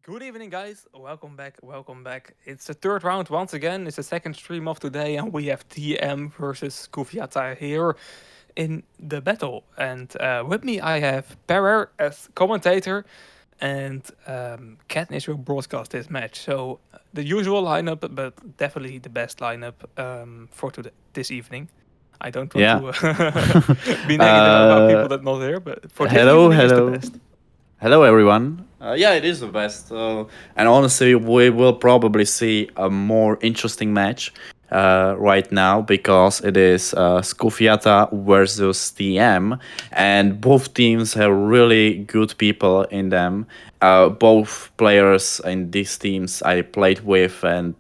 Good evening, guys. Welcome back. Welcome back. It's the third round once again. It's the second stream of today, and we have TM versus SKUFYATA here in the battle. And with me, I have Perer as commentator, and Katniss will broadcast this match. So the usual lineup, but definitely the best lineup for today, this evening. I don't want Yeah. to be negative about people that not here, but for this evening, it's the best. Hello, everyone. Yeah, it is the best. And honestly, we will probably see a more interesting match right now because it is SKUFYATA versus TM, and both teams have really good people in them. Both players in these teams I played with, and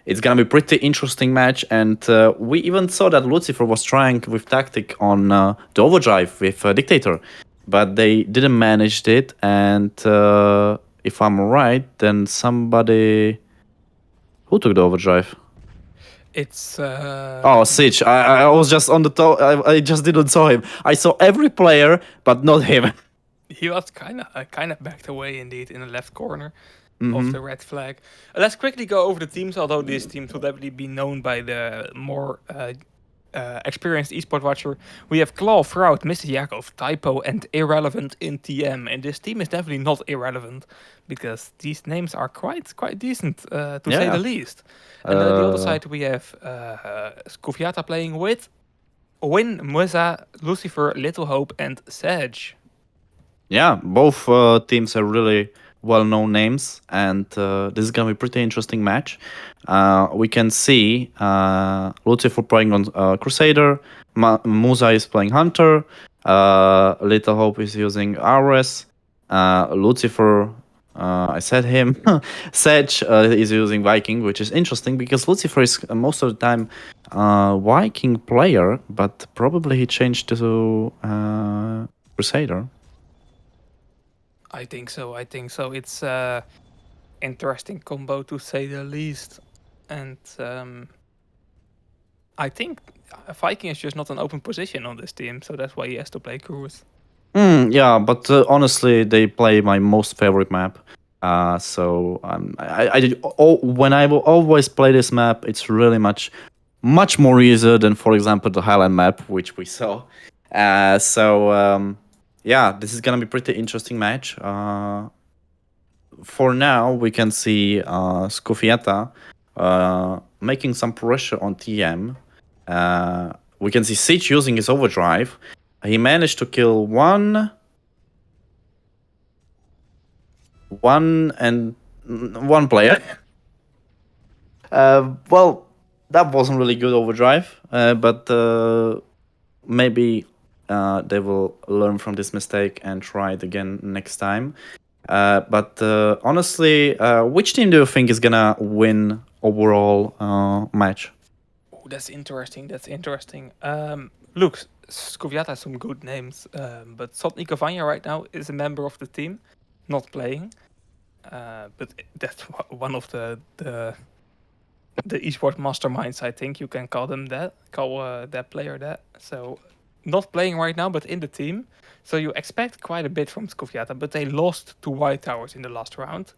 it's gonna be pretty interesting match. And we even saw that Lucifer was trying with tactic on the overdrive with Dictator, but they didn't manage it. And if I'm right, then somebody who took the overdrive. It's Oh, Sitch. I was just on the top. I just didn't saw him. I saw every player, but not him. he was kind of backed away indeed in the left corner of the red flag. Let's quickly go over the teams, although these teams will definitely be known by the more experienced esport watcher. We have Claw, Fraud, Mr. Yakov, Typo, and Irrelevant in TM. And this team is definitely not irrelevant because these names are quite decent to say the least. And on the other side we have SKUFYATA playing with Win, Muza, Lucifer, Little Hope, and Sage. Yeah, both teams are really well-known names, and this is gonna be a pretty interesting match. We can see Lucifer playing on Crusader, Musa is playing Hunter, Little Hope is using Ares, Lucifer, I said him, Sedge is using Viking, which is interesting because Lucifer is most of the time Viking player, but probably he changed to Crusader. I think so. It's interesting combo to say the least. And I think Viking is just not an open position on this team, so that's why he has to play Cruise. Yeah, but honestly, they play my most favorite map. So when I will always play this map, it's really much more easier than, for example, the Highland map, which we saw. Yeah, this is gonna be pretty interesting match. For now, we can see SKUFYATA making some pressure on TM. We can see Siege using his overdrive. He managed to kill one player. Well, that wasn't really good overdrive, but maybe they will learn from this mistake and try it again next time. But honestly, which team do you think is gonna win overall match? Oh, that's interesting. Look, SKUFYATA has some good names, but Sotnik Kovanya right now is a member of the team, not playing. But that's one of the esport masterminds. I think you can call them that. Call that player that. So not playing right now, but in the team. So you expect quite a bit from SKUFYATA, but they lost to White Towers in the last round.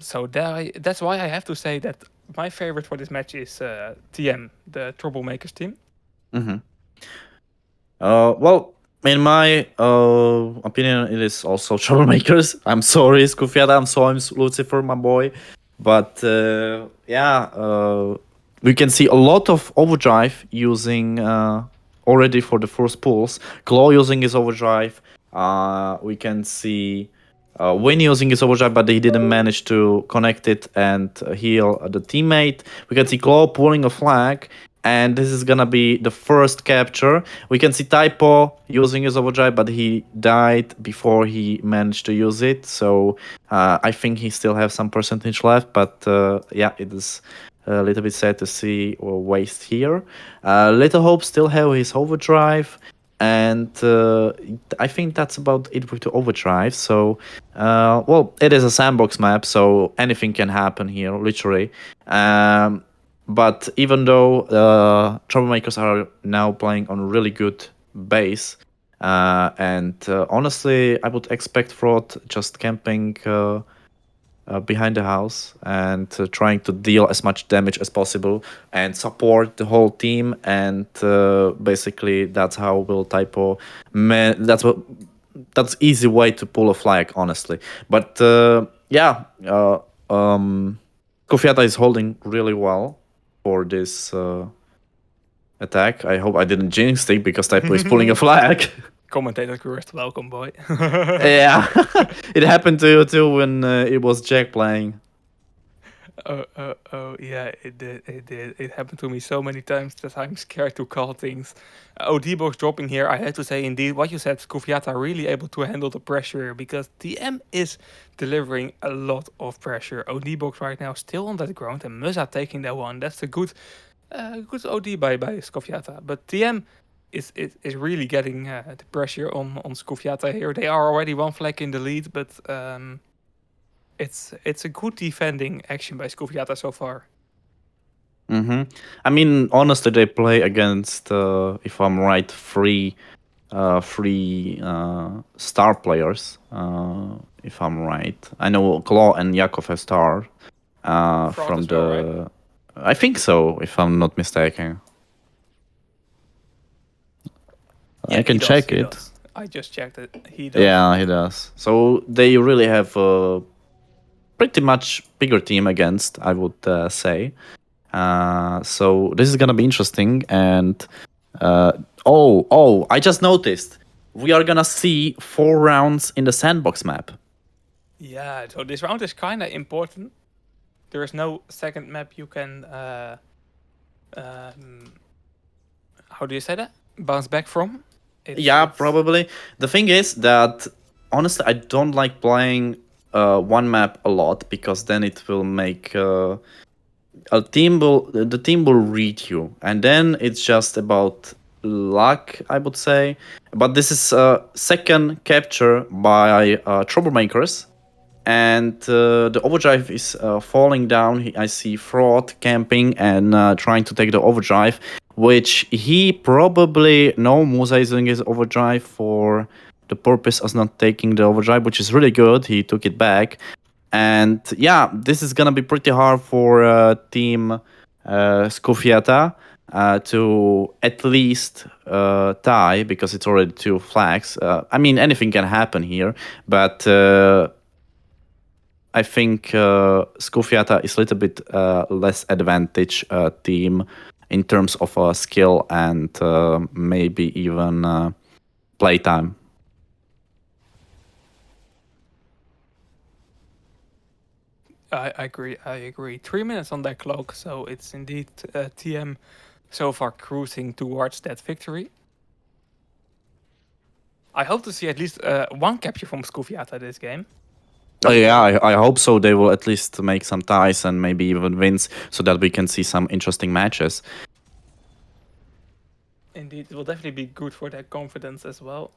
So that's why I have to say that my favorite for this match is TM, the Troublemakers team. Well, in my opinion, it is also Troublemakers. I'm sorry, SKUFYATA. I'm sorry, Lucifer, my boy. But we can see a lot of overdrive using already for the first pulls. Claw using his overdrive. We can see win using his overdrive, but he didn't manage to connect it and heal the teammate. We can see Claw pulling a flag, and this is gonna be the first capture. We can see Typo using his overdrive, but he died before he managed to use it. So I think he still has some percentage left, but yeah, it is a little bit sad to see waste here. Little Hope still have his overdrive, and I think that's about it with the overdrive. So, well, it is a sandbox map, so anything can happen here, literally. But even though Troublemakers are now playing on really good base, and honestly, I would expect Fraud just camping behind the house and trying to deal as much damage as possible and support the whole team. And basically, that's how will Typo. That's easy way to pull a flag, honestly. But yeah, SKUFYATA is holding really well for this attack. I hope I didn't jinx it because Typo is pulling a flag. Commentator Grist, welcome, boy. Yeah, it happened to you too when it was Jack playing. Oh, yeah, it did. It happened to me so many times that I'm scared to call things. OD box dropping here. I had to say, indeed, what you said, SKUFYATA really able to handle the pressure because TM is delivering a lot of pressure. OD box right now still on that ground and Musa taking that one. That's a good OD by SKUFYATA. But TM is really getting the pressure on SKUFYATA here. They are already one flag in the lead, but it's a good defending action by SKUFYATA so far. I mean, honestly, they play against, if I'm right, three star players. If I'm right, I know Claw and Yakov have star. From the, well, right? I think so, if I'm not mistaken. Yeah, I can check it. Does. I just checked it. He does. Yeah, he does. So they really have a pretty much bigger team against, I would say. So this is gonna be interesting. And I just noticed we are gonna see 4 rounds in the sandbox map. Yeah, so this round is kind of important. There is no second map you can. How do you say that? Bounce back from. Yeah, probably. The thing is that honestly, I don't like playing one map a lot because then it will make the team will read you, and then it's just about luck, I would say. But this is second capture by Troublemakers, and the overdrive is falling down. I see Fraud camping and trying to take the overdrive, which he probably Musa is doing his overdrive for the purpose of not taking the overdrive, which is really good. He took it back, and yeah, this is gonna be pretty hard for team SKUFYATA to at least tie, because it's already 2 flags. I mean, anything can happen here, but I think SKUFYATA is a little bit less advantage team in terms of skill and maybe even playtime. I agree. 3 minutes on that clock, so it's indeed TM so far cruising towards that victory. I hope to see at least one capture from SKUFYATA this game. Yeah, I hope so. They will at least make some ties and maybe even wins, so that we can see some interesting matches. Indeed, it will definitely be good for their confidence as well.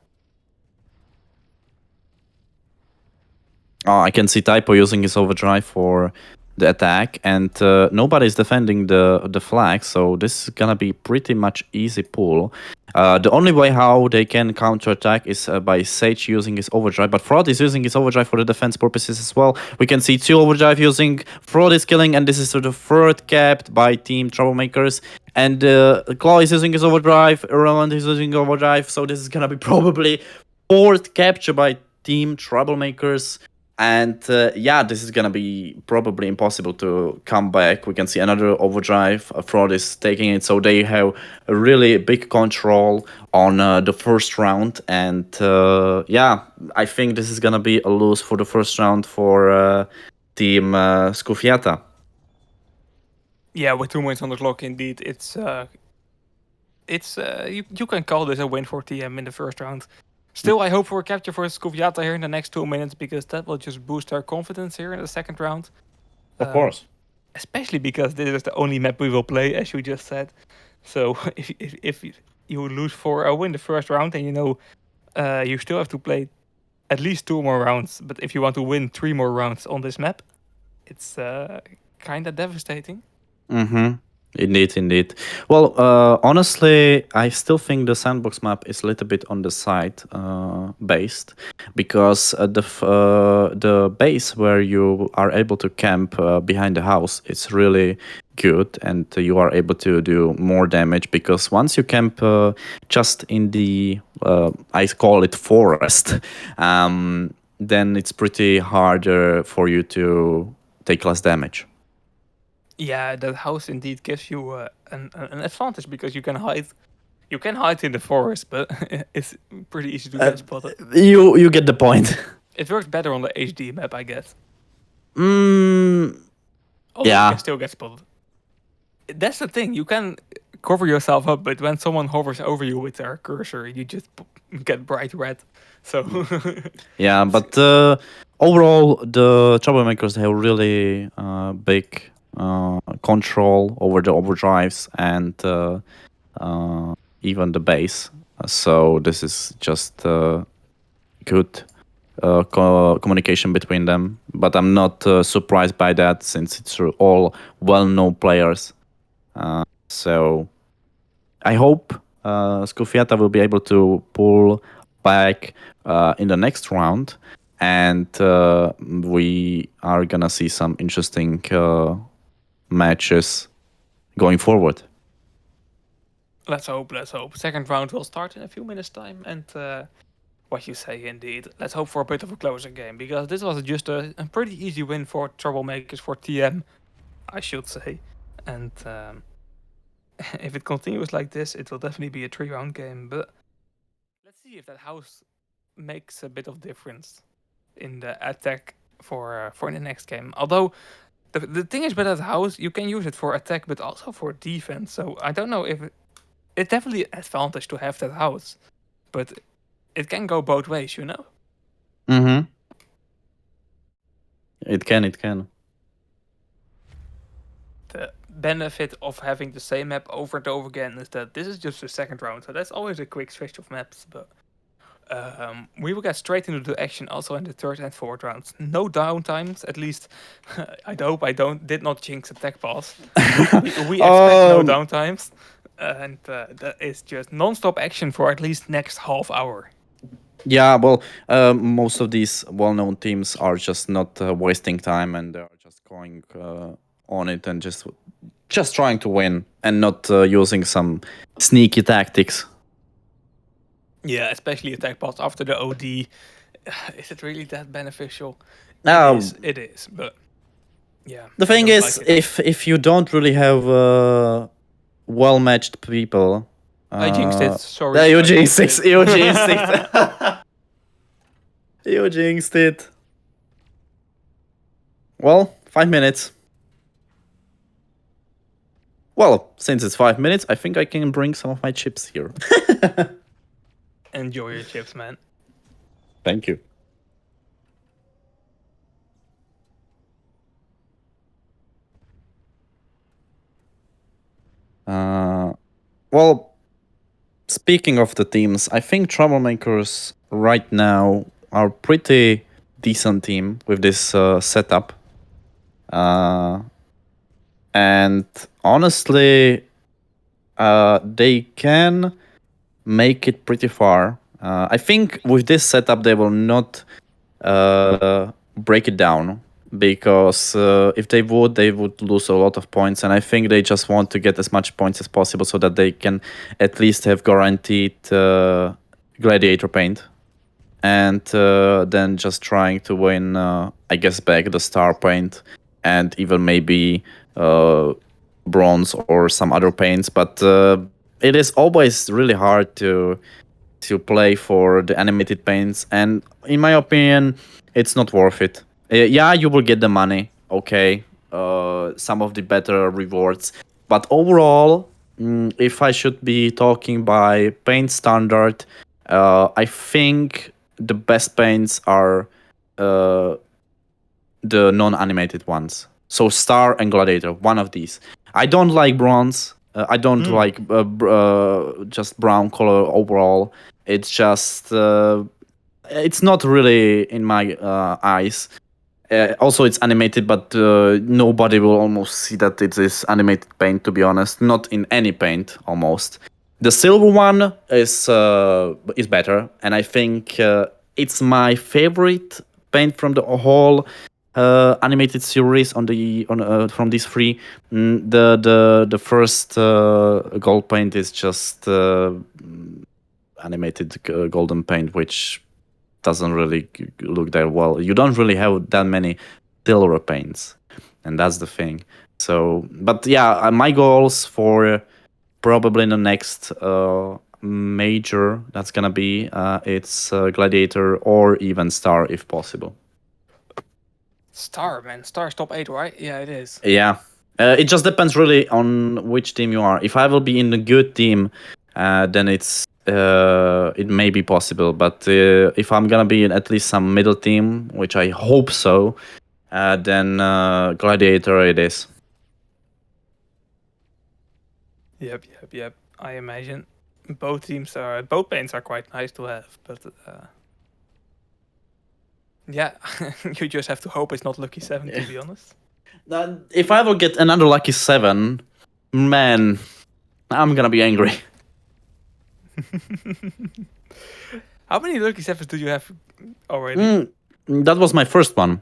I can see Typo using his overdrive for the attack, and nobody is defending the flag, so this is gonna be pretty much easy pull. The only way how they can counterattack is by Sage using his overdrive, but Fraud is using his overdrive for the defense purposes as well. We can see 2 overdrive using, Fraud is killing, and this is the third capped by Team Troublemakers. And Claw is using his overdrive, Roland is using overdrive, so this is gonna be probably 4th capture by Team Troublemakers. And yeah, this is gonna be probably impossible to come back. We can see another overdrive. Fraud is taking it, so they have a really big control on the first round. And yeah, I think this is gonna be a lose for the first round for team SKUFYATA. Yeah, with 2 minutes on the clock, indeed, you can call this a win for TM in the first round. Still, I hope for a capture for SKUFYATA here in the next 2 minutes because that will just boost our confidence here in the second round. Of course. Especially because this is the only map we will play, as you just said. So if you lose for a win the first round, and you still have to play at least 2 more rounds. But if you want to win 3 more rounds on this map, it's kind of devastating. Mm-hmm. Indeed. Well, honestly, I still think the sandbox map is a little bit on the side based, because the base where you are able to camp behind the house is really good, and you are able to do more damage, because once you camp just in the I call it forest, then it's pretty harder for you to take less damage. Yeah, that house indeed gives you an advantage because you can hide. You can hide in the forest, but it's pretty easy to get spotted. You get the point. It works better on the HD map, I guess. Although you Yeah. can still get spotted. That's the thing. You can cover yourself up, but when someone hovers over you with their cursor, you just get bright red. So Yeah, but overall, the troublemakers have really big control over the overdrives and even the base. So this is just good communication between them. But I'm not surprised by that, since it's all well-known players. So I hope SKUFYATA will be able to pull back in the next round, and we are gonna see some interesting matches going forward. let's hope. Second round will start in a few minutes' time, and what you say, indeed. Let's hope for a bit of a closer game, because this was just a pretty easy win for troublemakers, for TM, I should say. And if it continues like this, it will definitely be a 3-round game. But let's see if that house makes a bit of difference in the attack for the next game. Although the thing is with that house, you can use it for attack, but also for defense. So I don't know if it's definitely an advantage to have that house, but it can go both ways, you know. Mm-hmm. It can. The benefit of having the same map over and over again is that this is just the second round, so that's always a quick switch of maps. But we will get straight into the action also in the third and fourth rounds. No downtimes, at least. I hope I did not jinx attack pass. We expect no downtimes, and that is just non-stop action for at least next half hour. Yeah, well, most of these well-known teams are just not wasting time, and they are just going on it and just trying to win, and not using some sneaky tactics. Yeah, especially attack pass after the OD. Is it really that beneficial? It is, but yeah. The thing is, like if you don't really have well-matched people, I jinxed it. Sorry. You jinxed it. You jinxed it. You jinxed it. Well, 5 minutes. Well, since it's 5 minutes, I think I can bring some of my chips here. Enjoy your chips, man. Thank you. Well, speaking of the teams, I think Troublemakers right now are pretty decent team with this setup. And honestly, they can make it pretty far. I think with this setup, they will not break it down, because if they would lose a lot of points, and I think they just want to get as much points as possible so that they can at least have guaranteed gladiator paint. and then just trying to win, I guess, back the star paint and even maybe bronze or some other paints. But it is always really hard to play for the animated paints, and in my opinion, it's not worth it. Yeah, you will get the money, okay, some of the better rewards, but overall, if I should be talking by paint standard, I think the best paints are uh, the non-animated ones. So Star and Gladiator, one of these. I don't like bronze. I don't like just brown color overall. It's just it's not really in my eyes. Also, it's animated, but nobody will almost see that it is animated paint. To be honest, not in any paint almost. The silver one is better, and I think it's my favorite paint from the whole animated series from these three. The first gold paint is just animated golden paint, which doesn't really look that well. You don't really have that many silver paints, and that's the thing. So, but yeah, my goals for probably in the next major that's gonna be it's Gladiator or even Star if possible. Star, man. Star's top 8, right? Yeah, it is. Yeah. It just depends really on which team you are. If I will be in a good team, then it may be possible. But if I'm gonna be in at least some middle team, which I hope so, then Gladiator it is. Yep. I imagine both paints are quite nice to have, but yeah, you just have to hope it's not Lucky 7, to be honest. If I will get another Lucky 7, man, I'm gonna be angry. How many Lucky 7s do you have already? That was my first one.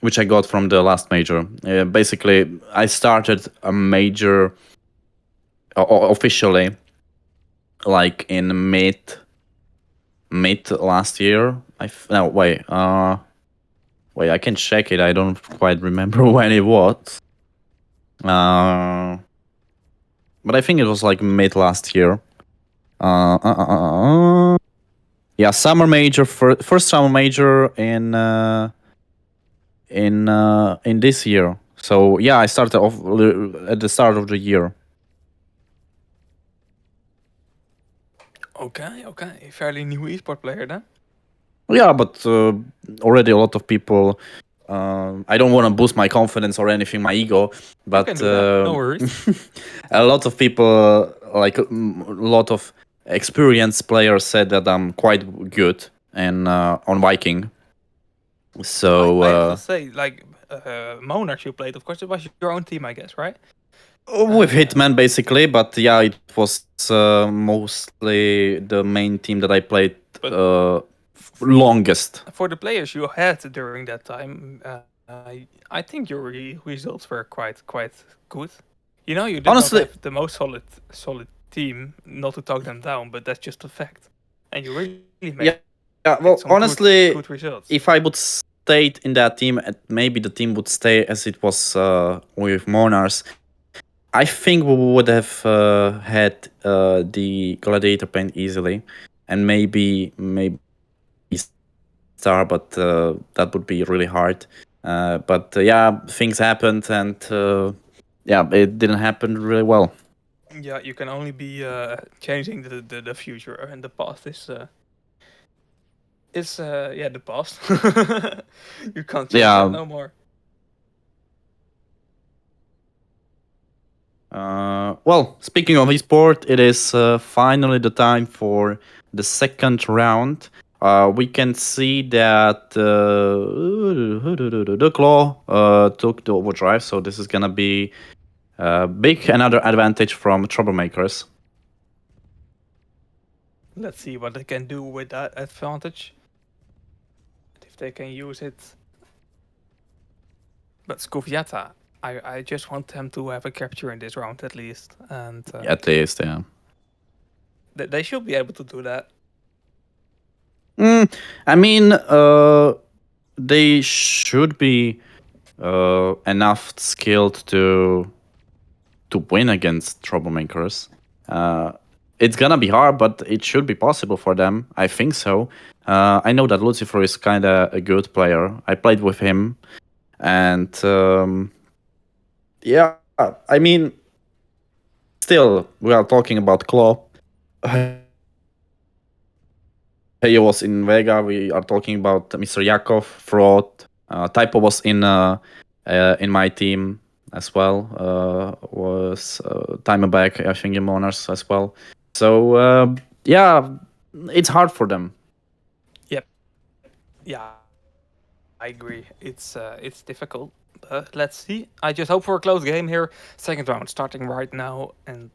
Which I got from the last major. Basically, I started a major officially like in mid last year. No, wait. Wait, I can check it. I don't quite remember when it was. But I think it was like mid last year. Yeah, summer major, first summer major in this year. So yeah, I started off at the start of the year. Okay. Fairly new esport player then. Yeah, but already a lot of people. I don't want to boost my confidence or anything, my ego, but You can do that. No worries. a lot of people, like a lot of experienced players, said that I'm quite good and on Viking. So I have to say, like Monarch you played, of course, it was your own team, I guess, right? with Hitman basically, but yeah, it was mostly the main team that I played longest. For the players you had during that time, I think your results were quite good. You know, you did Honestly, not have the most solid team. Not to talk them down, but that's just a fact. And you really made well, some honestly, good results. if I would stayed in that team, maybe the team would stay as it was with Monars. I think we would have had the Gladiator paint easily, and maybe Star, but that would be really hard. But yeah, things happened, and yeah, it didn't happen really well. Yeah, you can only be changing the future, and the past is the past. You can't change that no more. Well, speaking of esport, it is finally the time for the second round. We can see that the Claw took the overdrive, so this is gonna be big another advantage from troublemakers. Let's see what they can do with that advantage. If they can use it. But SKUFYATA, I just want them to have a capture in this round at least. And At least, yeah. They should be able to do that. I mean, they should be enough skilled to win against troublemakers. It's gonna be hard, but it should be possible for them. I think so. I know that Lucifer is kind of a good player. I played with him, and yeah, I mean, still, we are talking about Claw. He was in Vega. We are talking about Mr. Yakov, Fraud. Typo was in my team as well. Was Timer back, I think, in Monars as well. So yeah, it's hard for them. Yep. Yeah, I agree. It's difficult. But let's see. I just hope for a close game here. Second round starting right now, and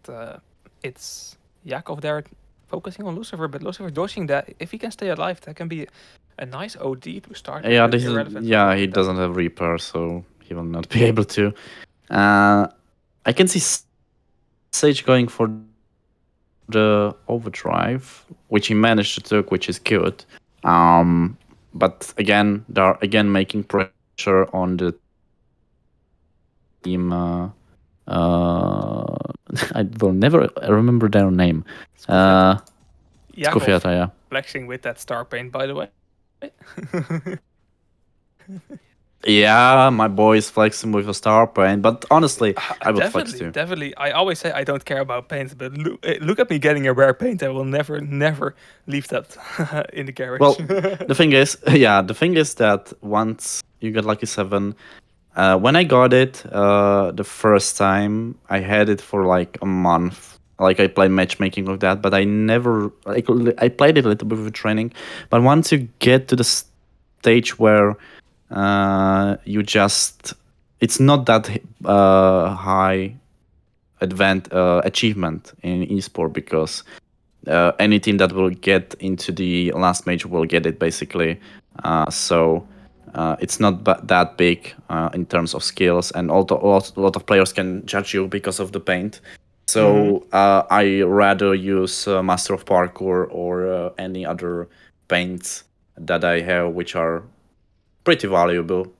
it's Yakov there focusing on Lucifer, but Lucifer dodging that. If he can stay alive, that can be a nice OD to start. Yeah, But this is irrelevant. he doesn't have Reaper, so he will not be able to. I can see Sage going for the overdrive, which he managed to take, which is good. But again, they're again making pressure on the team. I will never remember their name. SKUFYATA. SKUFYATA, yeah. Flexing with that star paint, by the way. Yeah, my boy is flexing with a star paint, but honestly, I would flex too. Definitely. I always say I don't care about paints, but look at me getting a rare paint. I will never leave that in the garage. Well, the thing is that once you get Lucky 7, when I got it the first time, I had it for like a month. Like I played matchmaking with that, but I never like I played it a little bit with training. But once you get to the stage where it's not that high achievement in esport, because any team that will get into the last major will get it basically. So it's not that big in terms of skills, and also a lot of players can judge you because of the paint. So I rather use Master of Parkour or any other paints that I have, which are pretty valuable.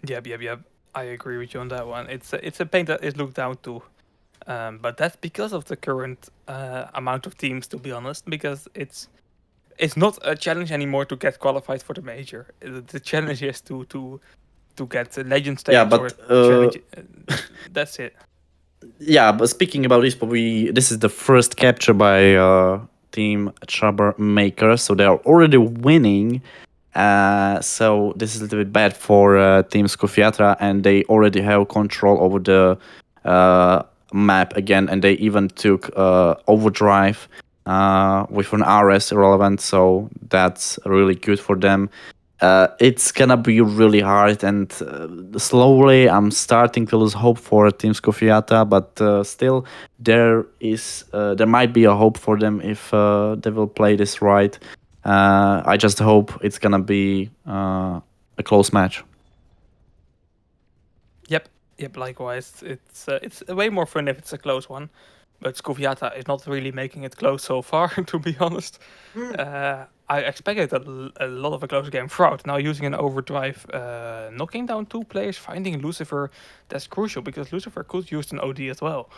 Yep. I agree with you on that one. It's a paint that is looked down to, but that's because of the current amount of teams. To be honest, because it's not a challenge anymore to get qualified for the major. The challenge is to get the legend stage. Yeah, but challenge. That's it. Yeah, but speaking about this, this is the first capture by Team Troublemaker, so they are already winning. So this is a little bit bad for Team SKUFYATA, and they already have control over the map again, and they even took overdrive with an RS irrelevant, so that's really good for them. It's gonna be really hard, and slowly I'm starting to lose hope for Team SKUFYATA, but still there might be a hope for them if they will play this right. I just hope it's gonna be a close match. Yep. Likewise, it's way more fun if it's a close one. But SKUFYATA is not really making it close so far, to be honest. I expected a lot of a close game. Fraud now using an overdrive, knocking down 2 players, finding Lucifer. That's crucial because Lucifer could use an OD as well.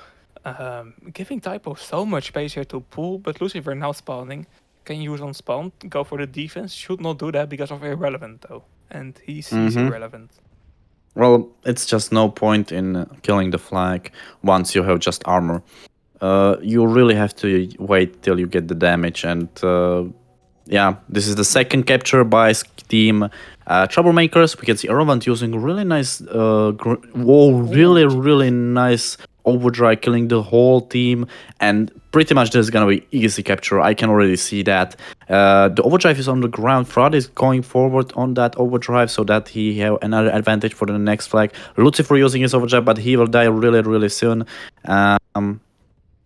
Giving Typo so much space here to pull, but Lucifer now spawning. Can use on spawn, go for the defense. Should not do that because of irrelevant though. And he's irrelevant. Well, it's just no point in killing the flag once you have just armor. You really have to wait till you get the damage, and yeah, this is the second capture by Team Troublemakers. We can see Irrelevant using really nice, really nice overdrive, killing the whole team, and pretty much this is gonna be easy capture. I can already see that. The overdrive is on the ground. Fraud is going forward on that overdrive so that he have another advantage for the next flag. Lucifer using his overdrive, but he will die really soon.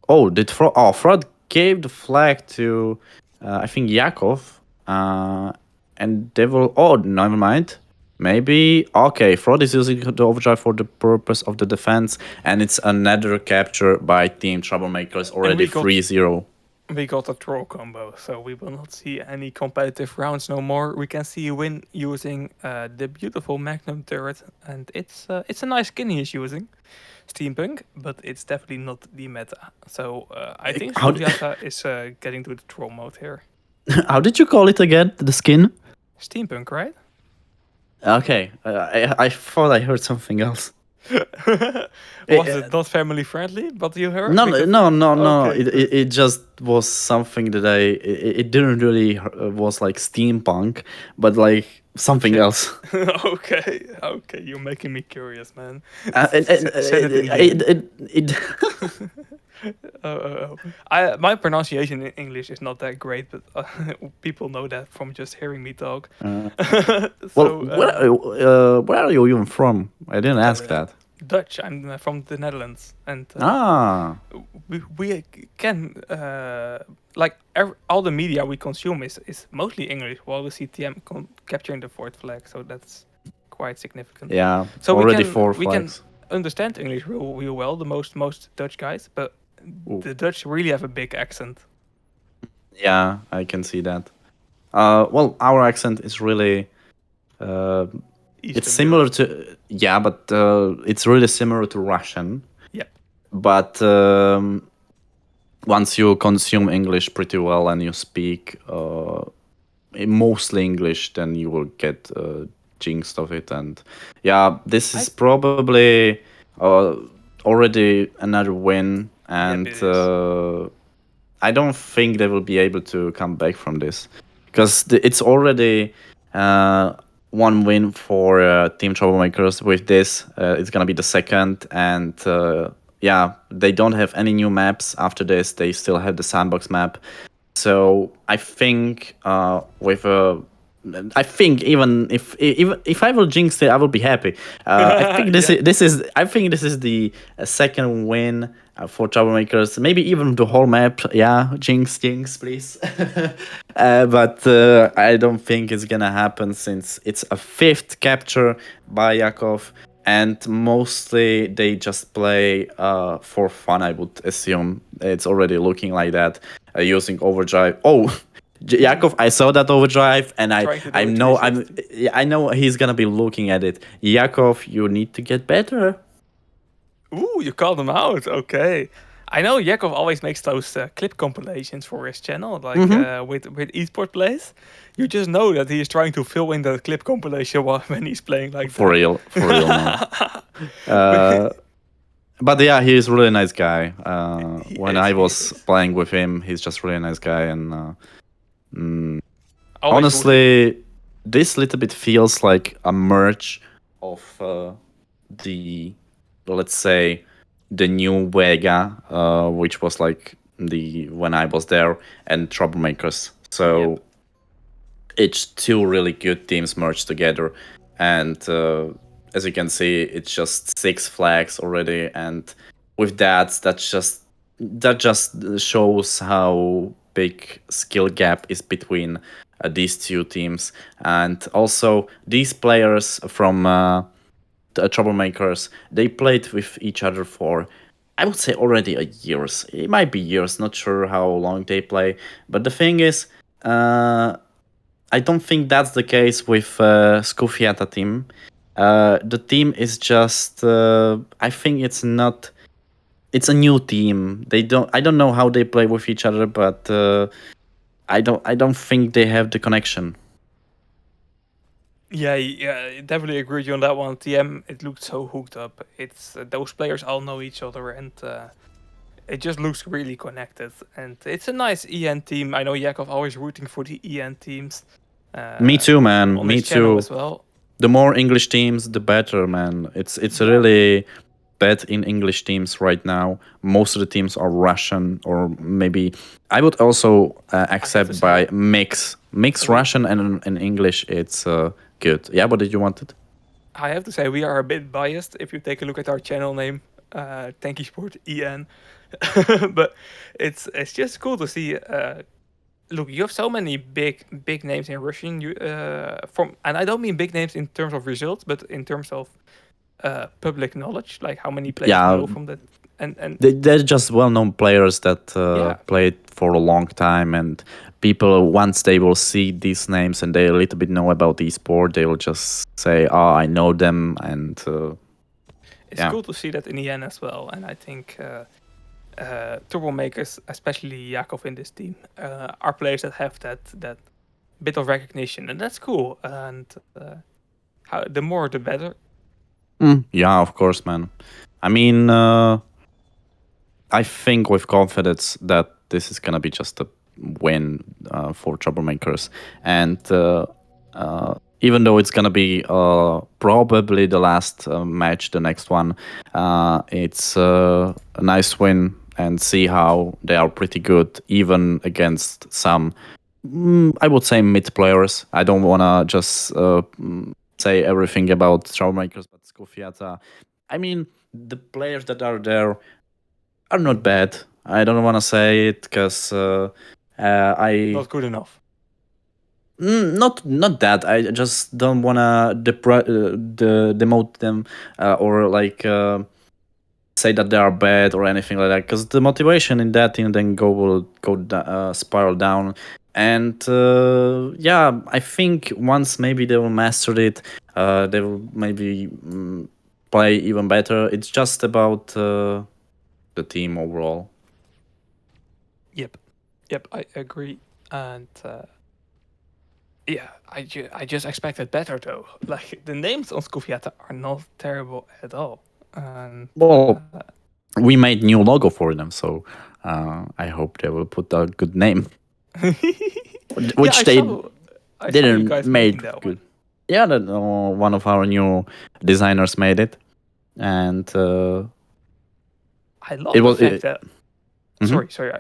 Fraud gave the flag to I think Yakov, and they will. Oh, never mind. Maybe okay. Fraud is using the overdrive for the purpose of the defense, and it's another capture by Team Troublemakers. And Already 3-0. we got a troll combo, so we will not see any competitive rounds no more. We can see Win using the beautiful Magnum turret, and it's a nice skin he's using, Steampunk, but it's definitely not the meta. So I think How SKUFYATA is getting to the troll mode here. how did you call it again? The skin? Steampunk, right? Okay, I thought I heard something else. Was it not family friendly? But you heard No, because no. okay, good. It just was something that it didn't really was like steampunk, but like something Okay. else. Okay, you're making me curious, man. Said it in It, game. it, My pronunciation in English is not that great, but people know that from just hearing me talk. well, So where are you even from? I didn't ask uh, that. Dutch. I'm from the Netherlands, and Ah, we can like all the media we consume is mostly English, while we see TM capturing the fourth flag. So that's quite significant. yeah, So already four we can flags. understand English real well. The most Dutch guys, but Ooh. the Dutch really have a big accent. Yeah, I can see that. Well, our accent is really it's Eastern similar Europe. to yeah, but it's really similar to Russian. Yep. But once you consume English pretty well and you speak mostly English, then you will get jinxed of it. And yeah, this is I probably already another win. Yep, And it is. I don't think they will be able to come back from this because it's already one win for Team Troublemakers. With this, it's gonna be the second, and yeah, they don't have any new maps after this. They still have the sandbox map, so I think with a I think even if I will jinx it, I will be happy. I think Yeah. this is the second win for Troublemakers. Maybe even the whole map. Yeah, jinx, please. But I don't think it's gonna happen since it's a fifth capture by Yakov, and mostly they just play for fun. I would assume it's already looking like that, using overdrive. Oh. Yakov, I saw that overdrive, and Trying to do a 360. I know he's gonna be looking at it. Yakov, you need to get better. Ooh, you called him out. Okay. I know Yakov always makes those clip compilations for his channel, like Mm-hmm. with esport plays. You just know that he is trying to fill in the clip compilation when he's playing like that. For real, man. But But yeah, he's a really nice guy. he When is, I he was is. playing with him, he's just really nice guy, and Always rooting. honestly, this little bit feels like a merge of the, let's say, the new Vega, which was like the when I was there, and Troublemakers. Yep. So it's two really good teams merged together, and as you can see, it's just 6 flags already, and with that just shows how big skill gap is between these two teams, and also these players from the Troublemakers, they played with each other for, I would say, already a years. It might be years, not sure how long they play. But the thing is, I don't think that's the case with SKUFYATA team. The team is just, I think it's not. It's a new team. They don't. I don't know how they play with each other, but I don't. I don't think they have the connection. Yeah, definitely agree with you on that one. TM, it looked so hooked up. It's those players all know each other, and it just looks really connected. And it's a nice EN team. I know Yakov always rooting for the EN teams. Me too, man. On Me his channel too. as well. The more English teams, the better, man. It's Yeah, really bad in English teams right now. Most of the teams are Russian, or maybe I would also I have to accept by say mix we Russian and English. It's good. Yeah, what did you want it? I have to say we are a bit biased if you take a look at our channel name, Tanky Sport EN. But it's just cool to see look, you have so many big names in Russian. And I don't mean big names in terms of results, but in terms of public knowledge, like how many players Yeah, know from that. And they're just well-known players that yeah, played for a long time, and people once they will see these names and they a little bit know about esport, they will just say, "Oh, I know them," and it's yeah, cool to see that in the end as well. And I think troublemakers, especially Yakov in this team, are players that have that bit of recognition, and that's cool. And the more the better. yeah, of course, man. I mean, I think with confidence that this is gonna be just a win for troublemakers, and even though it's gonna be probably the last match, the next one, it's a nice win and see how they are pretty good, even against some, I would say, mid players. I don't wanna just say everything about troublemakers, but SKUFYATA. I mean, the players that are there are not bad. I don't want to say it because I Not good enough. not that. I just don't want to demote them or like say that they are bad or anything like that. Because the motivation in that thing then will go spiral down. And yeah, I think once maybe they will master it, they will maybe play even better. It's just about the team overall. Yep, yep, I agree. And yeah, I just expected better though. Like the names on Skufiata are not terrible at all. And Well, we made new logo for them, so I hope they will put a good name, yeah, which they I saw you didn't guys making made that one. good. Yeah, that, one of our new designers made it, and I love it the was. fact that Mhm. sorry,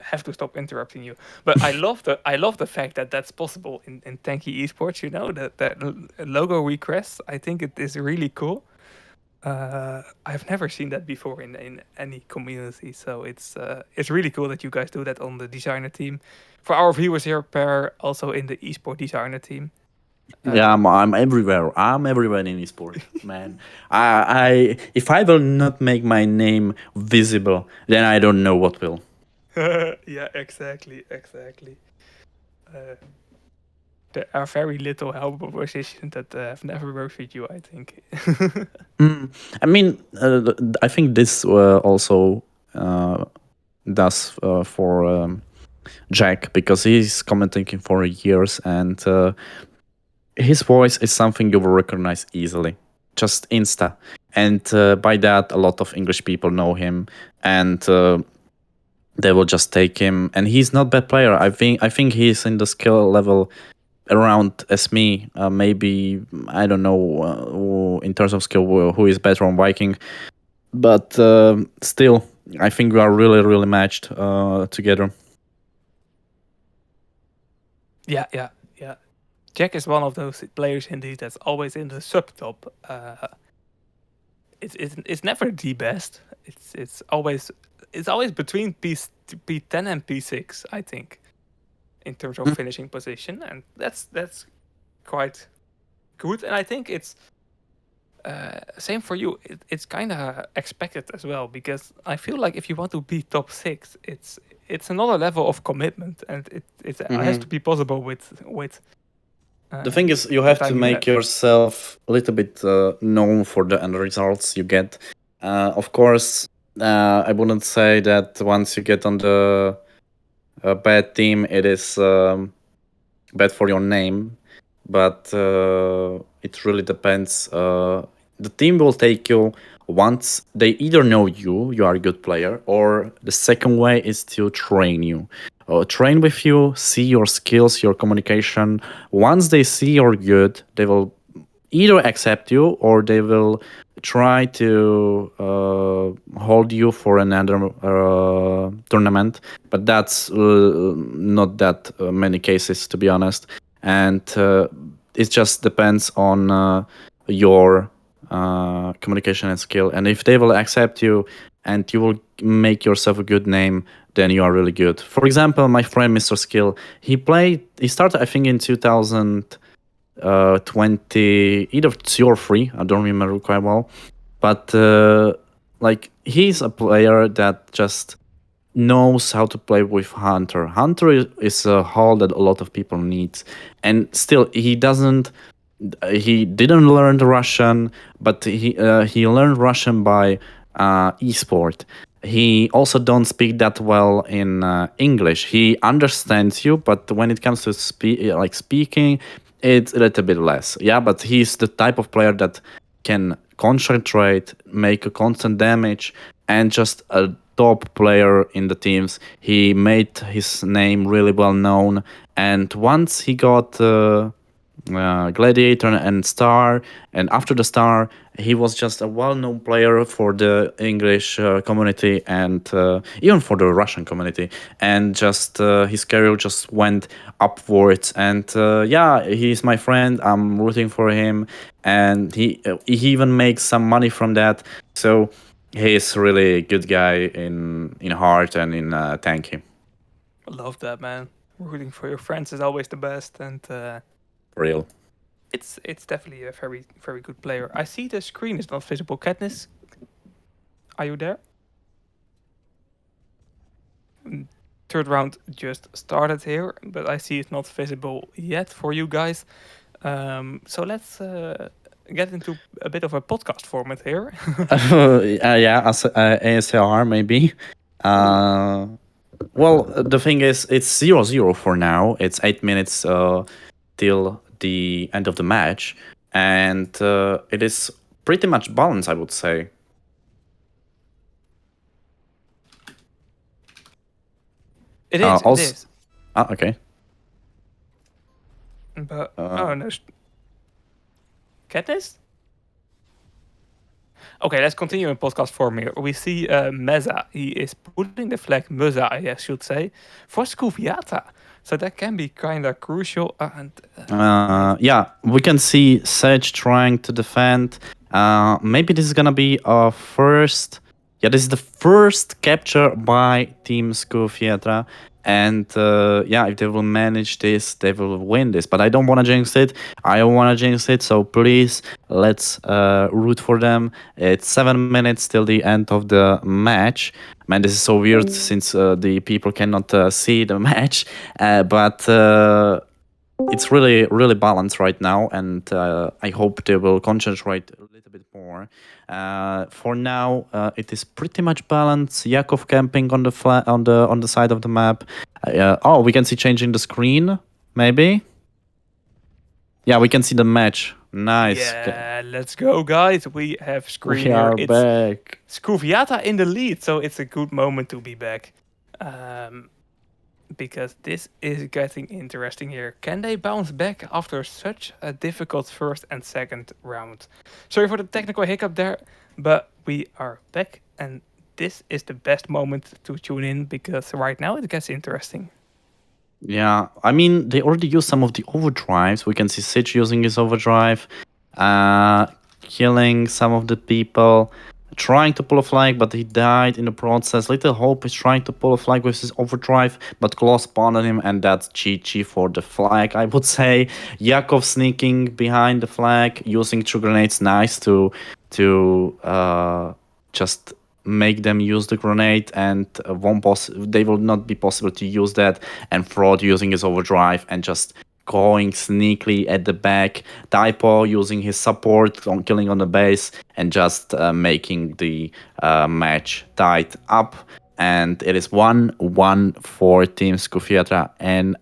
have to stop interrupting you. But I love the fact that that's possible in Tanky Esports. You know that logo requests. I think it is really cool. I've never seen that before in any community, so it's really cool that you guys do that on the designer team. For our viewers here, pair also in the esport designer team. Yeah, I'm everywhere. I'm everywhere in esport, man. If I will not make my name visible, then I don't know what will. Yeah, exactly. Uh, there are very little helpable positions that have never worked with you, I think. I mean, I think this also does for Jack because he's commentating for years and his voice is something you will recognize easily, just insta. And by that, a lot of English people know him and they will just take him. And he's not bad player. I think he's in the skill level around as me. Maybe I don't know in terms of skill who is better on Viking, but still, I think we are really matched together. Yeah. Jack is one of those players indeed that's always in the sub top. It's never the best. It's always between P10 and P6, I think, in terms of finishing position, and that's quite good. And I think it's same for you. It's kind of expected as well because I feel like if you want to be top 6, it's another level of commitment, and it has to be possible with The thing is, you the have to time you make have. yourself a little bit known for the end results you get. Of course, I wouldn't say that once you get on the bad team, it is bad for your name, but it really depends. The team will take you once they either know you are a good player, or the second way is to train you. Train with you, see your skills, your communication. Once they see you're good, they will either accept you or they will try to hold you for another tournament, but that's not that many cases, to be honest. And it just depends on your communication and skill, and if they will accept you and you will make yourself a good name, then you are really good. For example, my friend Mr. Skill, he started I think in 2020, either 2 or 3, I don't remember quite well. But like he's a player that just knows how to play with Hunter. Hunter is a hall that a lot of people need, and still he doesn't. He didn't learn the Russian, but he learned Russian by esport. He also don't speak that well in English. He understands you, but when it comes to speaking, it's a little bit less. Yeah, but he's the type of player that can concentrate, make a constant damage, and just a top player in the teams. He made his name really well known, and once he got Gladiator and Star, and after the Star, he was just a well-known player for the English community and even for the Russian community. And just his career just went upwards. And yeah, he's my friend. I'm rooting for him, and he even makes some money from that. So he's really good guy in heart and in tanky. I love that, man. Rooting for your friends is always the best, and Real. it's definitely a very good player. I see the screen is not visible. Katniss, are you there? Third round just started here, but I see it's not visible yet for you guys. So let's get into a bit of a podcast format here. Yeah, as ASLR maybe. Well, the thing is, it's 0-0 for now. It's 8 minutes till the end of the match, and it is pretty much balanced, I would say. It is. It Also, is. okay. But oh no, Katniss. Okay, let's continue in podcast form here. We see Meza. He is putting the flag Meza, I should say, for SKUFYATA. So that can be kind of crucial. Yeah, we can see Sedge trying to defend. Maybe this is gonna be our first. Yeah, this is the first capture by Team SKUFYATA. And yeah, if they will manage this, they will win this. But I don't want to jinx it. I don't want to jinx it. So please, let's root for them. It's 7 minutes till the end of the match. Man, this is so weird since the people cannot see the match. But it's really, really balanced right now. And I hope they will concentrate a little bit more. For now, it is pretty much balanced. Yakov camping on the side of the map. Oh, we can see changing the screen, maybe. Yeah, we can see the match. Nice. Yeah, let's go, guys. We have screen We here. are It's back. SKUFYATA in the lead, so it's a good moment to be back. Because this is getting interesting here. Can they bounce back after such a difficult first and second round? Sorry for the technical hiccup there, but we are back, and this is the best moment to tune in because right now it gets interesting. Yeah, I mean, they already used some of the overdrives. We can see Sitch using his overdrive, killing some of the people, trying to pull a flag, but he died in the process. Little Hope is trying to pull a flag with his overdrive, but Claw spawned on him, and that's GG for the flag, I would say. Yakov sneaking behind the flag, using 2 grenades, nice to just make them use the grenade, and they will not be possible to use that. And Fraud using his overdrive and just going sneakily at the back. Typo using his support on killing on the base and just making the match tied up. And it is 1-1 for Team SKUFYATA and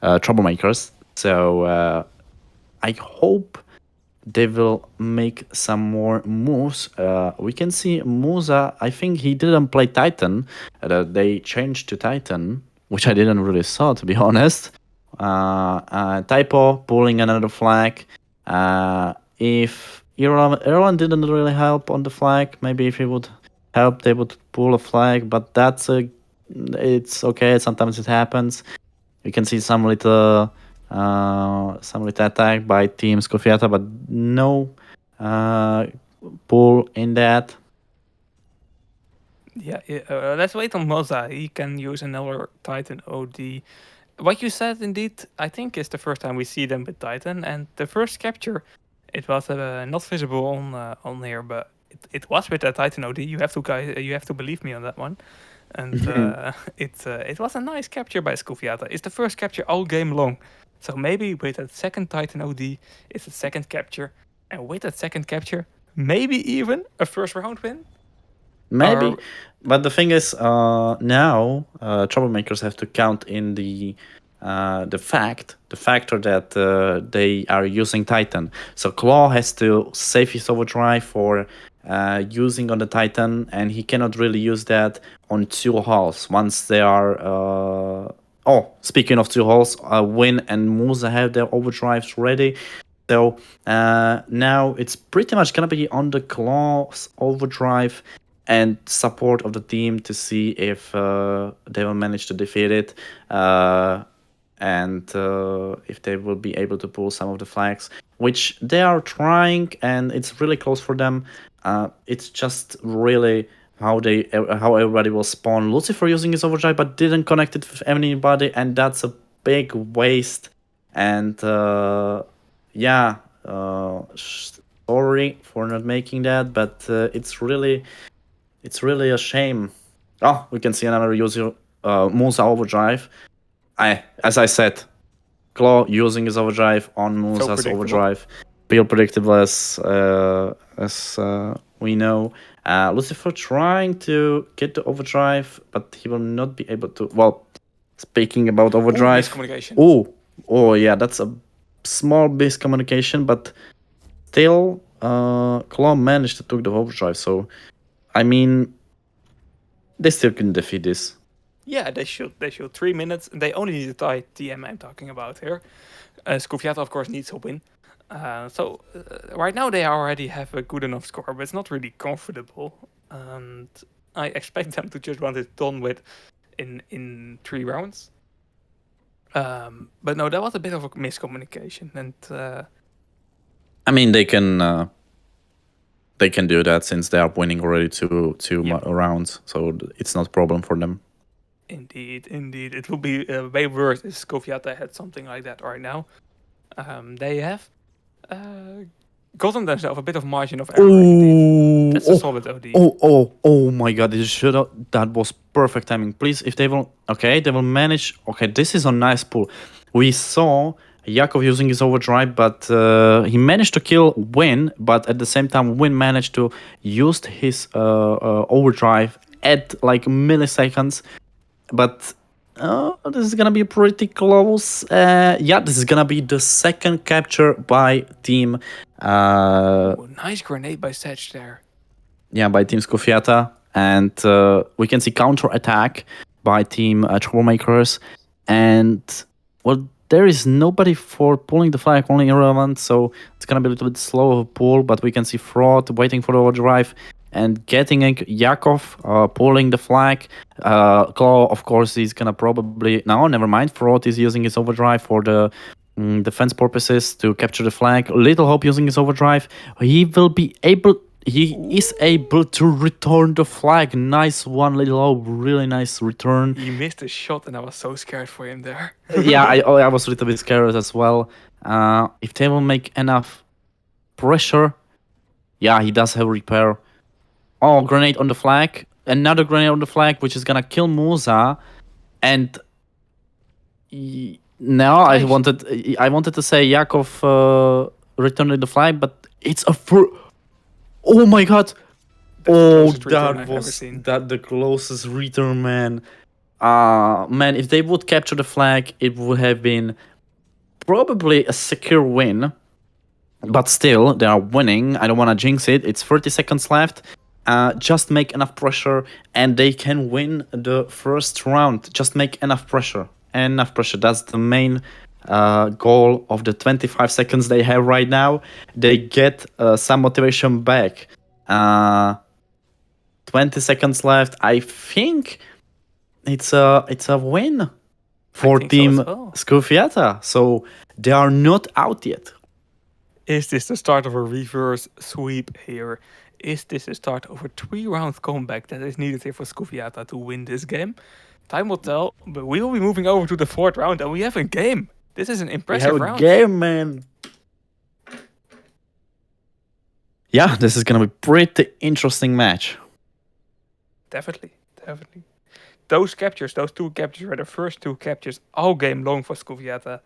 Troublemakers. So I hope they will make some more moves. We can see Musa, I think he didn't play Titan. They changed to Titan, which I didn't really saw, to be honest. Typo pulling another flag. If Erlan didn't really help on the flag, maybe if he would help, they would pull a flag, but it's okay, sometimes it happens. You can see some little attack by Team SKUFYATA, but no pull in that. Yeah, let's wait on Moza. He can use another Titan OD. What you said, indeed, I think is the first time we see them with Titan, and the first capture, it was not visible on here, but it was with a Titan OD. You have to you have to believe me on that one, and it was a nice capture by SKUFYATA. It's the first capture all game long, so maybe with a second Titan OD, it's a second capture, and with that second capture, maybe even a first round win. Maybe, but the thing is, now troublemakers have to count in the factor that they are using Titan. So Claw has to save his overdrive for using on the Titan, and he cannot really use that on 2 hulls once they are. Oh, speaking of 2 hulls, Win and Musa have their overdrives ready. So now it's pretty much gonna be on the Claw's overdrive and support of the team to see if they will manage to defeat it, and if they will be able to pull some of the flags, which they are trying, and it's really close for them. It's just really how everybody will spawn. Lucifer using his overdrive, but didn't connect it with anybody, and that's a big waste. And yeah, sorry for not making that, but it's really a shame. Oh, we can see another user, Musa overdrive. As I said, Claw using his overdrive on Musa's overdrive. Feel predictable as we know. Lucifer trying to get the overdrive, but he will not be able to. Well, speaking about overdrive. Oh, yeah, that's a small miscommunication, but still, Claw managed to take the overdrive, so I mean, they still can defeat this. Yeah, they should. They should. 3 minutes. They only need to tie TM I'm talking about here. SKUFYATA, of course, needs a win. So right now they already have a good enough score, but it's not really comfortable. And I expect them to just want it done with in 3 rounds. But no, that was a bit of a miscommunication, and I mean, they can do that since they are winning already two rounds, so it's not a problem for them. Indeed. It will be way worse if SKUFYATA had something like that right now. They have gotten themselves a bit of margin of error. Indeed. That's a solid OD. Oh my god, that was perfect timing. Please, if they will, okay, they will manage. Okay, this is a nice pull. We saw Yakov using his overdrive, but he managed to kill Win, but at the same time, Win managed to use his overdrive at like milliseconds. But this is gonna be pretty close. Yeah, this is gonna be the second capture by team. Nice grenade by Sedge there. Yeah, by team SKUFYATA, and we can see counter attack by team Troublemakers, and well, there is nobody for pulling the flag, only Irrelevant, so it's gonna be a little bit slow of a pull. But we can see Fraud waiting for the overdrive and getting Yakov pulling the flag. Claw, of course, he's gonna probably never mind. Fraud is using his overdrive for the defense purposes to capture the flag. Little Hope using his overdrive. He is able to return the flag. Nice one, Little Hope. Really nice return. He missed a shot, and I was so scared for him there. Yeah, I was a little bit scared as well. If they will make enough pressure, yeah, he does have repair. Oh, grenade on the flag. Another grenade on the flag, which is gonna kill Musa. And now I wanted to say Yakov returned the flag, but it's a oh my god! That was the closest return, man. Man, if they would capture the flag, it would have been probably a secure win. But still, they are winning. I don't want to jinx it. It's 30 seconds left. Just make enough pressure, and they can win the first round. Just make enough pressure. Enough pressure. That's the main goal of the 25 seconds they have right now. They get some motivation back. 20 seconds left. I think it's a win for team SKUFYATA. So they are not out yet. Is this the start of a reverse sweep here? Is this the start of a 3-round comeback that is needed here for SKUFYATA to win this game? Time will tell, but we will be moving over to the 4th round and we have a game. This is an We impressive have a round. game, man. Yeah, this is gonna be pretty interesting match. Definitely. Those two captures were the first 2 captures all game long for SKUFYATA.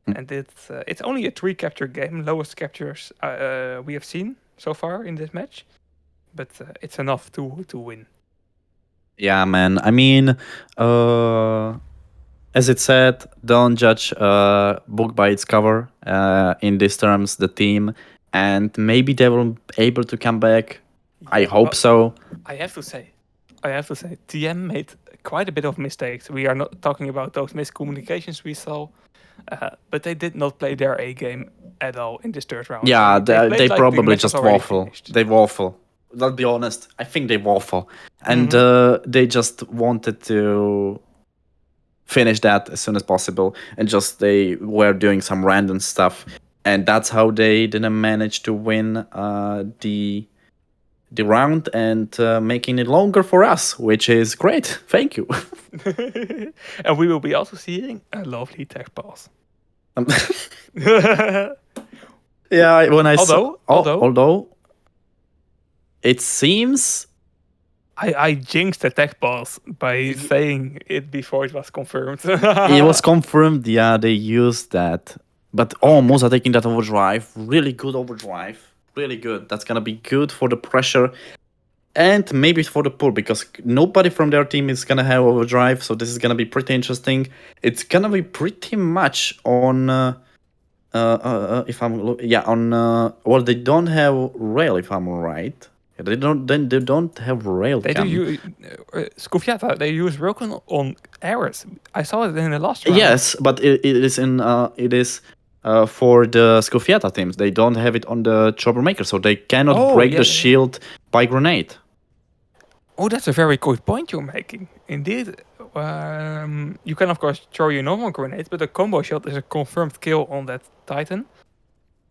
And it's only a 3 capture game, lowest captures we have seen so far in this match. But it's enough to win. Yeah, man. I mean, as it said, don't judge a book by its cover. In these terms, the team, and maybe they will be able to come back. I hope so. I have to say, TM made quite a bit of mistakes. We are not talking about those miscommunications we saw, but they did not play their A game at all in this 3rd round. Yeah, they like probably the just already waffle. finished. They waffle. Let's be honest. I think they waffle, and they just wanted to finish that as soon as possible, and just they were doing some random stuff, and that's how they didn't manage to win the round and making it longer for us, which is great. Thank you. And we will be also seeing a lovely tech pass. Yeah, when I although it seems I jinxed the tech pass by saying it before it was confirmed. It was confirmed. Yeah, they used that, but Musa taking that overdrive, really good overdrive, really good. That's gonna be good for the pressure. And maybe for the pull, because nobody from their team is gonna have overdrive, so this is gonna be pretty interesting. It's gonna be pretty much on, if I'm on. Well, they don't have rail, if I'm right. They don't have rail. They do SKUFYATA. They use railgun on errors. I saw it in the last round. Yes, but it is for the SKUFYATA teams. They don't have it on the Troublemaker, so they cannot break the shield by grenade. Oh, that's a very good point you're making. Indeed, you can of course throw your normal grenade, but the combo shot is a confirmed kill on that Titan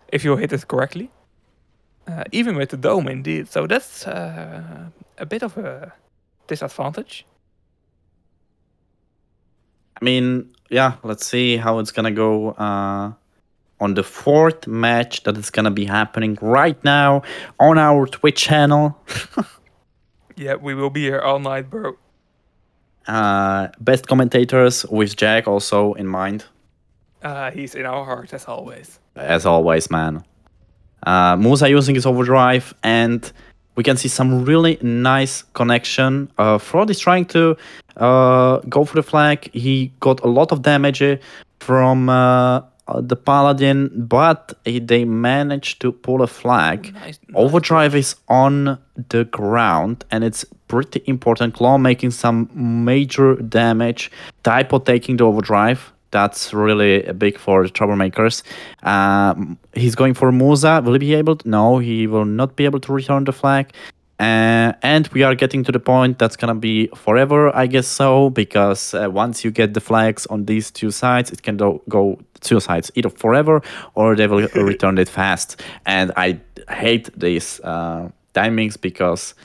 if you hit it correctly. Even with the dome, indeed. So that's a bit of a disadvantage. I mean, yeah, let's see how it's gonna go on the 4th match that is gonna be happening right now on our Twitch channel. Yeah, we will be here all night, bro. Best commentators with Jack also in mind. He's in our hearts as always. As always, man. Musa using his overdrive, and we can see some really nice connection. Fraud is trying to go for the flag. He got a lot of damage from the Paladin, but they managed to pull a flag. Nice overdrive is on the ground, and it's pretty important. Claw making some major damage. Typo taking the overdrive. That's really big for the Troublemakers. He's going for Musa. Will he be able to? No, he will not be able to return the flag. And we are getting to the point that's going to be forever, I guess so, because once you get the flags on these 2 sides, it can go 2 sides, either forever or they will return it fast. And I hate these timings because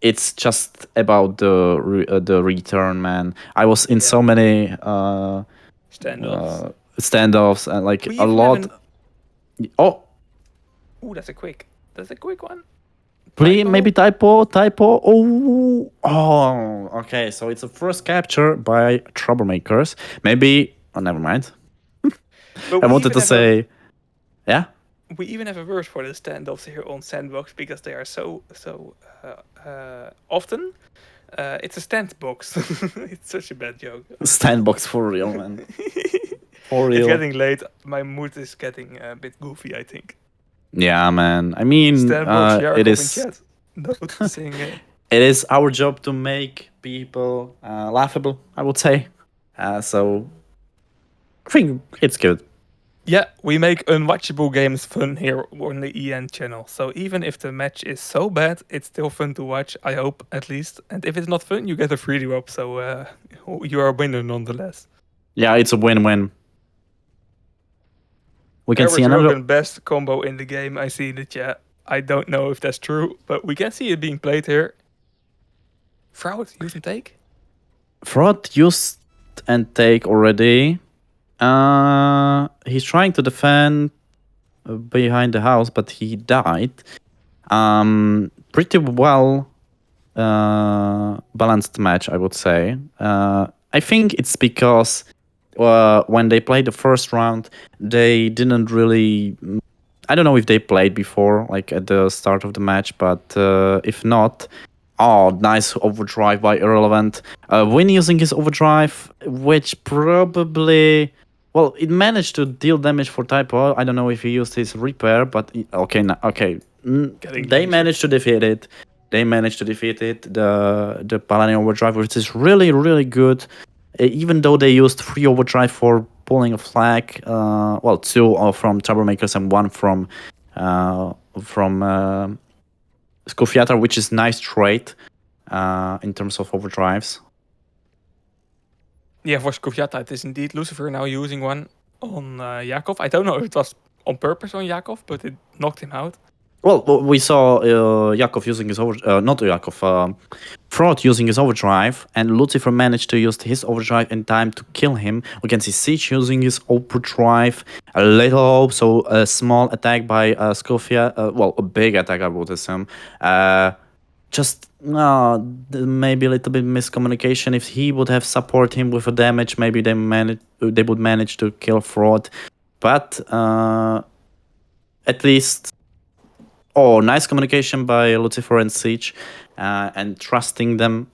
it's just about the return, man. I was in so many standoffs and like a lot. Oh, that's a quick one. Please, maybe typo. Oh, okay. So it's a first capture by Troublemakers. Maybe. Oh, never mind. I wanted to say, yeah. We even have a verse for the standoffs here on Sandbox because they are so often. It's a standbox. It's such a bad joke. Standbox for real, man. For real. It's getting late. My mood is getting a bit goofy, I think. Yeah, man. I mean, it is. It is our job to make people laughable, I would say. So I think it's good. Yeah, we make unwatchable games fun here on the EN channel. So even if the match is so bad, it's still fun to watch, I hope, at least. And if it's not fun, you get a free drop. So you are a winner nonetheless. Yeah, it's a win-win. We can see another best combo in the game. I see in the chat. I don't know if that's true, but we can see it being played here. Fraud, use and take. Fraud used and take already. He's trying to defend behind the house, but he died. Pretty well balanced match, I would say. I think it's because when they played the first round, they didn't really. I don't know if they played before, like at the start of the match, but if not, oh, nice overdrive by Irrelevant. Win using his overdrive, which probably. Well, it managed to deal damage for Typo. I don't know if he used his repair, but okay, okay. They managed to defeat it. They managed to defeat it. The Paladin overdrive, which is really really good. Even though they used 3 overdrive for pulling a flag, well, 2 from Troublemakers and 1 from SKUFYATA, which is nice trade in terms of overdrives. Yeah, for SKUFYATA, it is indeed Lucifer now using one on Yakov. I don't know if it was on purpose on Yakov, but it knocked him out. Well, we saw Yakov using his not Yakov, Fraud using his overdrive, and Lucifer managed to use his overdrive in time to kill him. We can see Siege using his overdrive, a little, so a small attack by SKUFYATA, well, a big attack, I would assume. Just maybe a little bit miscommunication. If he would have support him with a damage, maybe they would manage to kill Fraud. But at least, nice communication by Lucifer and Siege, and trusting them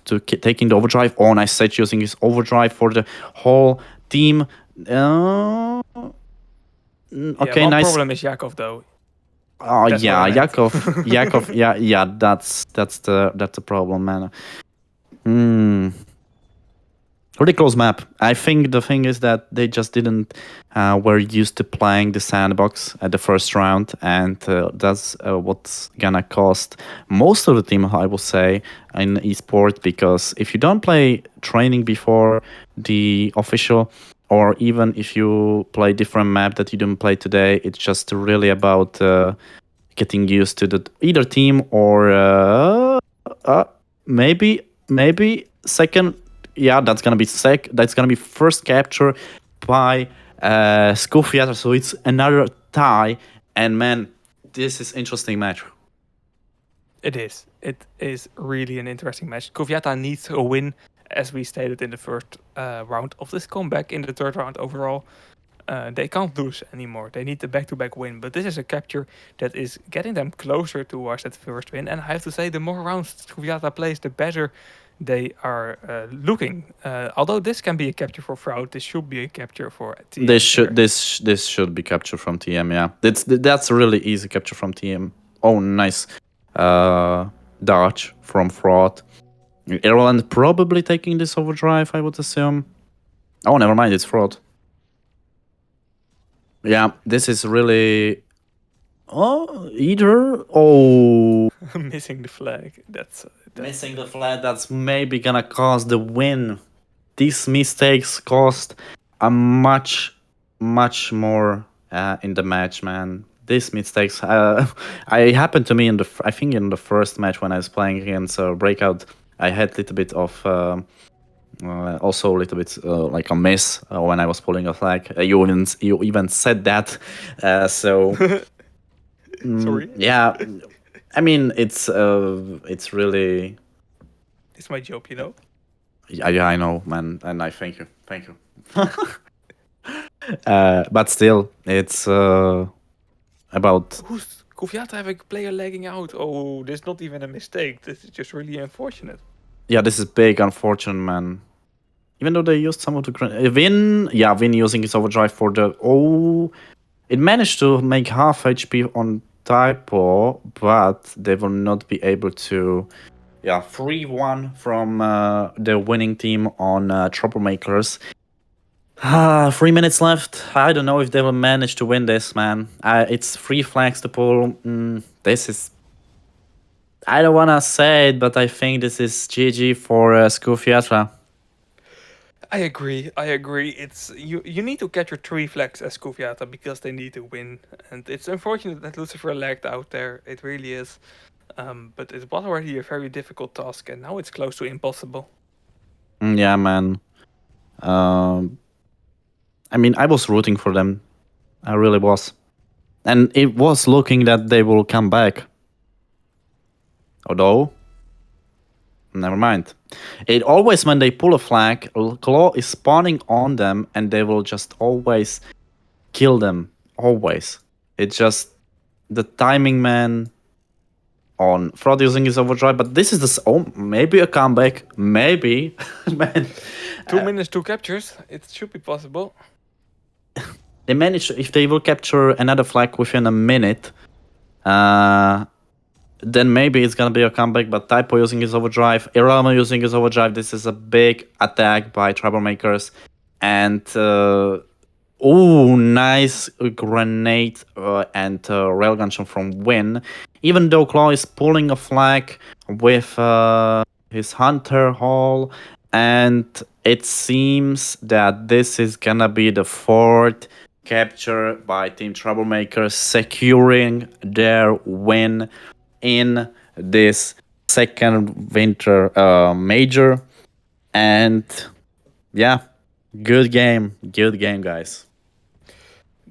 to taking the overdrive. Oh, nice Siege using his overdrive for the whole team. Okay, one nice. Problem is Yakov though. Oh yeah, Yakov. Yeah. That's the problem, man. Really close map. I think the thing is that they just didn't were used to playing the sandbox at the first round, and that's what's gonna cost most of the team, I will say, in esport. Because if you don't play training before the official, or even if you play different map that you didn't play today, it's just really about getting used to the either team or maybe second. Yeah, that's gonna be That's gonna be first capture by SKUFYATA. So it's another tie, and man, this is interesting match. It is. It is really an interesting match. SKUFYATA needs a win, as we stated in the first round of this comeback. In the third round overall, they can't lose anymore. They need the back-to-back win. But this is a capture that is getting them closer towards that first win. And I have to say, the more rounds SKUFYATA plays, the better they are looking. Although this can be a capture for Fraud, this should be a capture for TM. This should be capture from TM. Yeah, that's a really easy capture from TM. Oh, nice dodge from Fraud. Ireland probably taking this overdrive, I would assume. Oh, never mind, it's Fraud. Yeah, this is really. Missing the flag. That's missing the flag. That's maybe gonna cost the win. These mistakes cost a much more in the match, man. These mistakes, I happened to me I think in the first match when I was playing against Breakout. I had a little bit of also a little bit like a miss when I was pulling a flag. You even said that, so. Sorry. Yeah, I mean it's really. It's my job, you know. Yeah, I know, man, and I thank you. But still, it's about. Who's SKUFYATA having a player lagging out? Oh, this is not even a mistake. This is just really unfortunate. Yeah, this is big, unfortunate, man. Even though they used some of the Vin using his overdrive for the it managed to make half HP on Typo, but they will not be able to. Yeah, 3-1 from the winning team on Troublemakers. 3 minutes left. I don't know if they will manage to win this, man. It's 3 flags to pull. This is. I don't wanna say it, but I think this is GG for SKUFYATA. I agree. I agree. It's you need to capture 3 flags as SKUFYATA because they need to win, and it's unfortunate that Lucifer lagged out there. It really is. But it was already a very difficult task, and now it's close to impossible. Yeah, man. Um, I mean, I was rooting for them. I really was. And it was looking that they will come back. Although, never mind. It always, when they pull a flag, Claw is spawning on them and they will just always kill them. Always. It's just the timing, man. On Fraud using his overdrive, but this is maybe a comeback. Maybe. Man. 2 minutes, 2 captures. It should be possible. They manage, if they will capture another flag within a minute, then maybe it's gonna be a comeback. But Typo using his overdrive, Irama using his overdrive, this is a big attack by Troublemakers. And nice grenade and railgun shot from Win. Even though Claw is pulling a flag with his Hunter Hall, and it seems that this is gonna be the 4th capture by Team Troublemakers, securing their win in this second winter major. And yeah, good game, guys.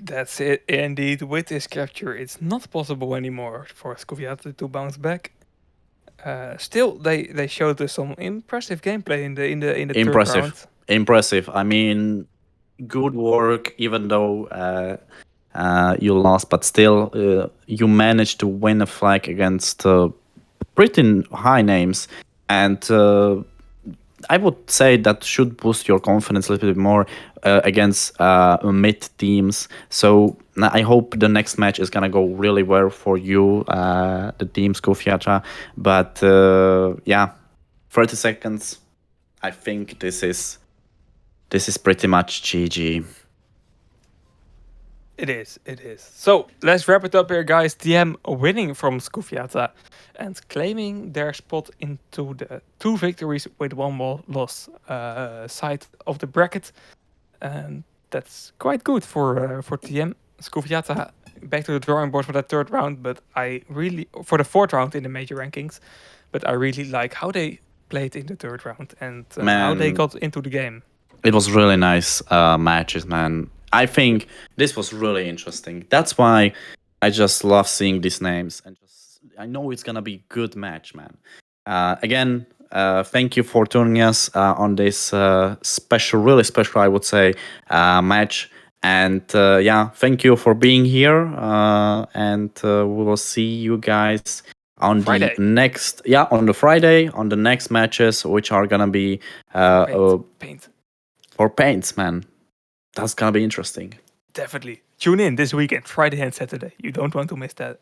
That's it, indeed. With this capture, it's not possible anymore for SKUFYATA to bounce back. Still, they showed us some impressive gameplay in the third round. Impressive. I mean, good work. Even though you lost, but still, you managed to win a flag against pretty high names, and I would say that should boost your confidence a little bit more against mid teams. So I hope the next match is gonna go really well for you, the team SKUFYATA. But yeah, 30 seconds. I think this is pretty much GG. It is. So let's wrap it up here, guys. TM winning from SKUFYATA and claiming their spot into the 2 victories with 1 loss side of the bracket, and that's quite good for TM. SKUFYATA back to the drawing board for that 3rd round, but I really for the 4th round in the major rankings. But I really like how they played in the 3rd round and how they got into the game. It was really nice matches, man. I think this was really interesting. That's why I just love seeing these names, and I know it's gonna be good match, man. Again, thank you for tuning us on this really special, I would say, match. And yeah, thank you for being here. And we will see you guys on Friday. the next, on the Friday, on the next matches, which are gonna be Paint. For paints, man. That's gonna be interesting. Definitely. Tune in this weekend, Friday and Saturday. You don't want to miss that.